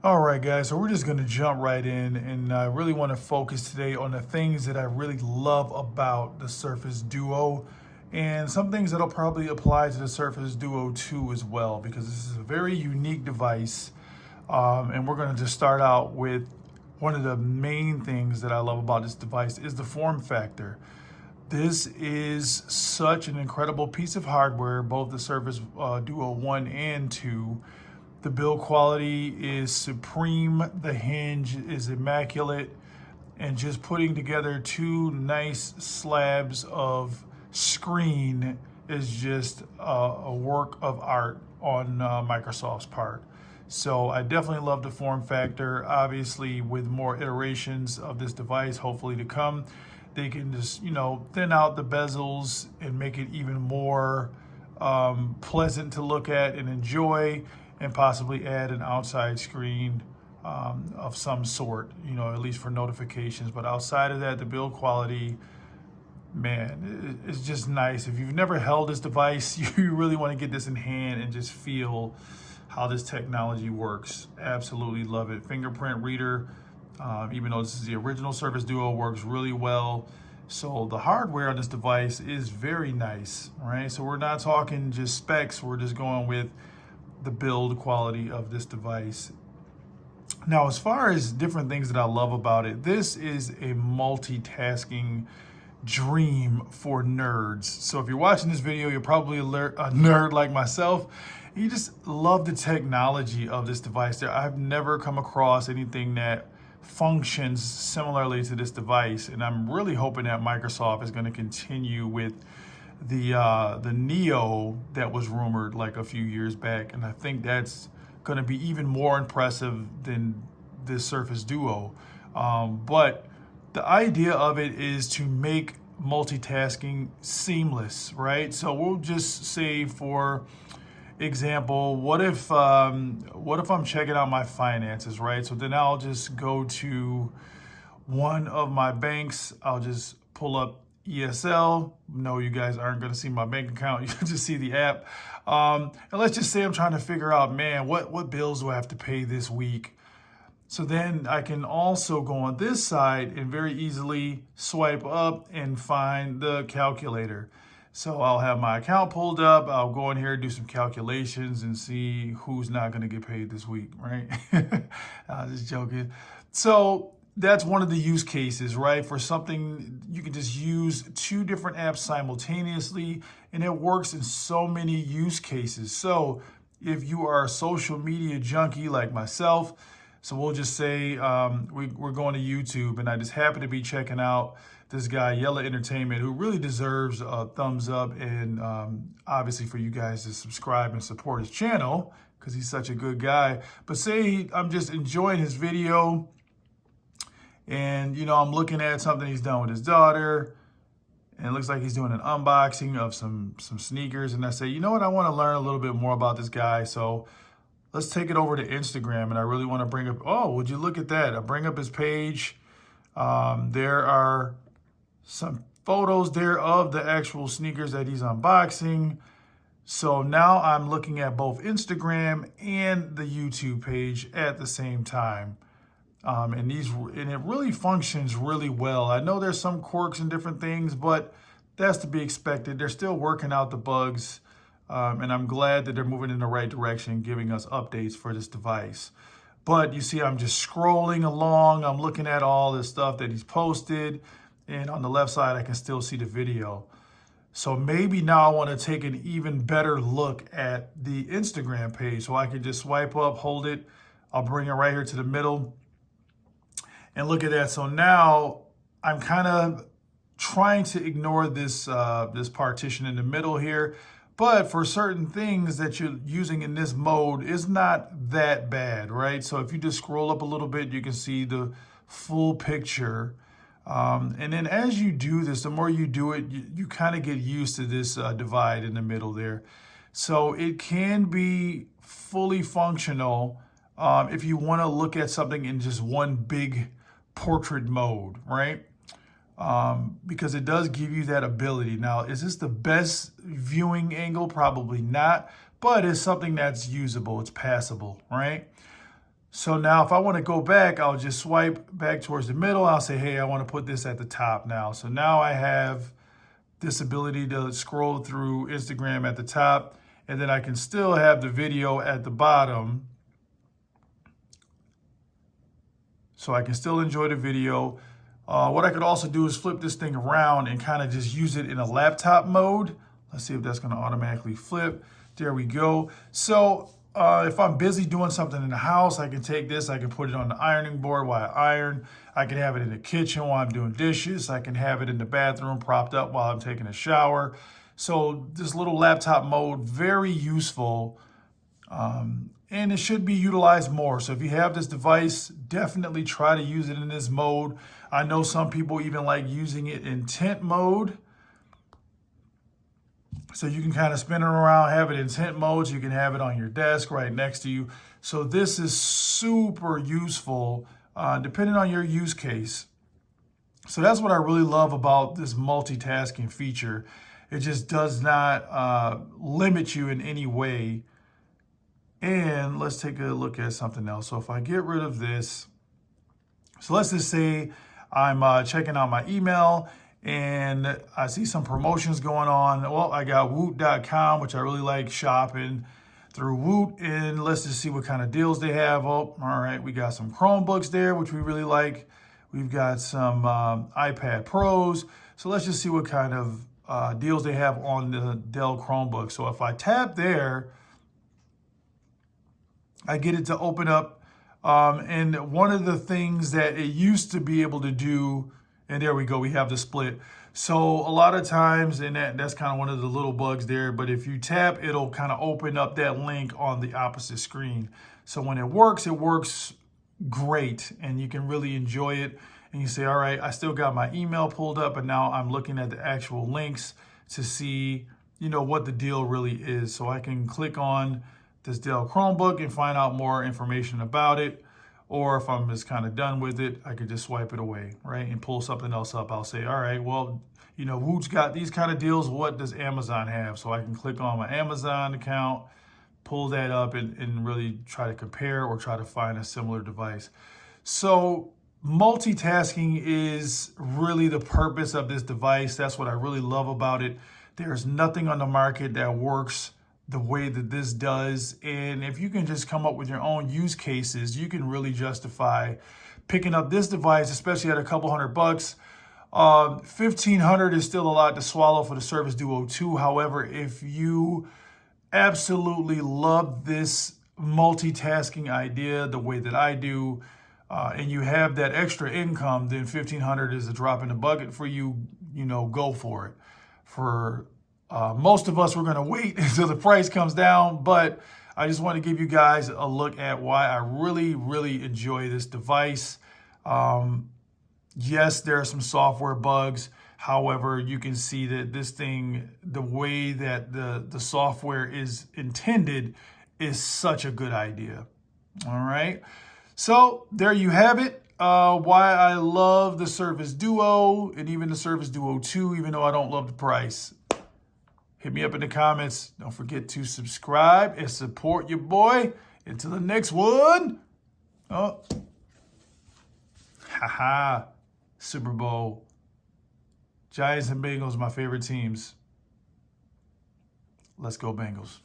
All right, guys, so we're just going to jump right in, and I really want to focus today on the things that I really love about the Surface Duo and some things that'll probably apply to the Surface Duo 2 as well, because this is a very unique device. And we're going to just start out with one of the main things that I love about this device is the form factor. This is such an incredible piece of hardware, both the Surface Duo 1 and 2. The build quality is supreme. The hinge is immaculate. And just putting together two nice slabs of screen is just a work of art on Microsoft's part. So I definitely love the form factor. Obviously, with more iterations of this device, hopefully to come, they can just, thin out the bezels and make it even more pleasant to look at and enjoy, and possibly add an outside screen of some sort, at least for notifications. But outside of that, the build quality, man, it's just nice. If you've never held this device, you really want to get this in hand and just feel how this technology works. Absolutely love it. Fingerprint reader, even though this is the original Surface Duo, works really well. So the hardware on this device is very nice, right? So we're not talking just specs, we're just going with the build quality of this device. Now, as far as different things that I love about it, this is a multitasking dream for nerds. So if you're watching this video, you're probably a nerd like myself. You just love the technology of this device. I've never come across anything that functions similarly to this device, and I'm really hoping that Microsoft is going to continue with the Neo that was rumored like a few years back, and I think that's going to be even more impressive than this Surface Duo. But the idea of it is to make multitasking seamless, right? So we'll just say, for example, what if I'm checking out my finances, right? So then I'll just go to one of my banks. I'll just pull up ESL. No, you guys aren't going to see my bank account. You can just see the app. And let's just say I'm trying to figure out, man, what bills do I have to pay this week? So then I can also go on this side and very easily swipe up and find the calculator. So I'll have my account pulled up. I'll go in here, do some calculations, and see who's not going to get paid this week, right? I'm just joking. So that's one of the use cases, right? For something, you can just use two different apps simultaneously, and it works in so many use cases. So if you are a social media junkie like myself, so we'll just say we're going to YouTube, and I just happen to be checking out this guy, Yella Entertainment, who really deserves a thumbs up, and obviously for you guys to subscribe and support his channel because he's such a good guy. But say I'm just enjoying his video, and I'm looking at something he's done with his daughter, and it looks like he's doing an unboxing of some sneakers, and I say, you know what, I want to learn a little bit more about this guy, so let's take it over to Instagram. And I really want to bring up, oh, would you look at that? I bring up his page. There are some photos there of the actual sneakers that he's unboxing. So now I'm looking at both Instagram and the YouTube page at the same time. And it really functions really well. I know there's some quirks and different things, but that's to be expected. They're still working out the bugs. And I'm glad that they're moving in the right direction, giving us updates for this device. But you see, I'm just scrolling along. I'm looking at all this stuff that he's posted. And on the left side, I can still see the video. So maybe now I want to take an even better look at the Instagram page. So I can just swipe up, hold it. I'll bring it right here to the middle. And look at that. So now I'm kind of trying to ignore this partition in the middle here. But for certain things that you're using in this mode, it's not that bad, right? So if you just scroll up a little bit, you can see the full picture. And then as you do this, the more you do it, you kind of get used to this divide in the middle there. So it can be fully functional if you want to look at something in just one big portrait mode, right? Because it does give you that ability. Now, is this the best viewing angle? Probably not, but it's something that's usable. It's passable, right? So now if I want to go back, I'll just swipe back towards the middle. I'll say, hey, I want to put this at the top now. So now I have this ability to scroll through Instagram at the top, and then I can still have the video at the bottom. So I can still enjoy the video. What I could also do is flip this thing around and kind of just use it in a laptop mode. Let's see if that's going to automatically flip. There we go. So if I'm busy doing something in the house, I can take this, I can put it on the ironing board while I iron. I can have it in the kitchen while I'm doing dishes. I can have it in the bathroom propped up while I'm taking a shower. So this little laptop mode, very useful. And it should be utilized more. So if you have this device, definitely try to use it in this mode. I know some people even like using it in tent mode. So you can kind of spin it around, have it in tent mode. So you can have it on your desk right next to you. So this is super useful depending on your use case. So that's what I really love about this multitasking feature. It just does not limit you in any way. And let's take a look at something else. So if I get rid of this, so let's just say I'm checking out my email and I see some promotions going on. Well, I got Woot.com, which I really like shopping through Woot. And let's just see what kind of deals they have. Oh, all right. We got some Chromebooks there, which we really like. We've got some iPad Pros. So let's just see what kind of deals they have on the Dell Chromebook. So if I tap there, I get it to open up. And one of the things that it used to be able to do, and there we go, we have the split. So a lot of times, and that's kind of one of the little bugs there, but if you tap, it'll kind of open up that link on the opposite screen. So when it works great, and you can really enjoy it. And you say, all right, I still got my email pulled up, and now I'm looking at the actual links to see, what the deal really is. So I can click on this Dell Chromebook and find out more information about it. Or if I'm just kind of done with it, I could just swipe it away, right? And pull something else up. I'll say, all right, well, Woot's got these kind of deals. What does Amazon have? So I can click on my Amazon account, pull that up and really try to compare or try to find a similar device. So multitasking is really the purpose of this device. That's what I really love about it. There's nothing on the market that works the way that this does. And if you can just come up with your own use cases, you can really justify picking up this device, especially at a couple $100. 1,500 is still a lot to swallow for the Surface Duo 2. However, if you absolutely love this multitasking idea the way that I do, and you have that extra income, then 1,500 is a drop in the bucket for you. Go for it. For most of us, we're going to wait until the price comes down, but I just want to give you guys a look at why I really, really enjoy this device. Yes, there are some software bugs. However, you can see that this thing, the way that the software is intended, is such a good idea. All right. So there you have it. Why I love the Surface Duo and even the Surface Duo 2, even though I don't love the price. Hit me up in the comments. Don't forget to subscribe and support your boy. Until the next one. Oh. Haha. Super Bowl. Giants and Bengals, my favorite teams. Let's go Bengals.